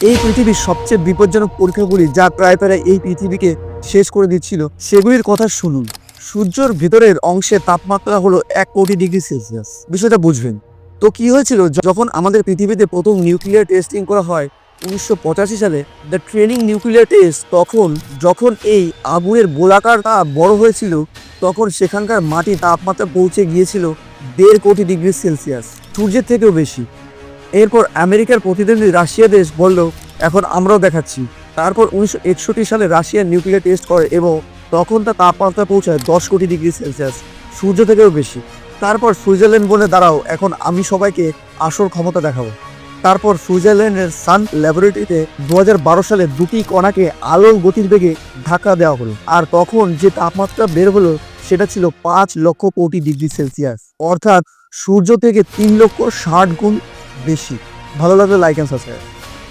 এই পৃথিবীর সবচেয়ে বিপজ্জনক পরীক্ষাগুলি যা প্রায় এই পৃথিবীকে শেষ করে দিচ্ছিল সেগুলির কথা শুনুন। সূর্যের ভিতরের অংশের তাপমাত্রা হলো 1 কোটি ডিগ্রি সেলসিয়াস। বিষয়টা বুঝবেন তো কি হয়েছিল যখন আমাদের পৃথিবীতে প্রথম নিউক্লিয়ার টেস্টিং করা হয় 1985 সালে, দ্য ট্রেনিং নিউক্লিয়ার টেস্ট। তখন যখন এই আগুনের গোলাকারটা বড় হয়েছিল তখন সেখানকার মাটি তাপমাত্রা পৌঁছে গিয়েছিল 1.5 কোটি ডিগ্রি সেলসিয়াস, সূর্যের থেকেও বেশি। এরপর আমেরিকার প্রতিদ্বন্দ্বী রাশিয়া দেশ বলল এখন আমরাও দেখাচ্ছি। তারপর 1961 সালে রাশিয়া নিউক্লিয়ার টেস্ট করে এবং তখন তার তাপমাত্রা পৌঁছায় 10 কোটি ডিগ্রি সেলসিয়াস, সূর্য থেকেও বেশি। তারপর সুইজারল্যান্ড বলে দাঁড়াও এখন আমি সবাইকে আসল ক্ষমতা দেখাবো। তারপর সুইজারল্যান্ডের সান ল্যাবরেটরিতে 2012 সালে দুটি কণাকে আলোর গতির বেগে ধাক্কা দেওয়া হলো, আর তখন যে তাপমাত্রা বের হলো সেটা ছিল 5 লক্ষ কোটি ডিগ্রি সেলসিয়াস, অর্থাৎ সূর্য থেকে 3,60,000 গুণ বেশি। ভালো লাগলে লাইক এন্ড সাবস্ক্রাইব।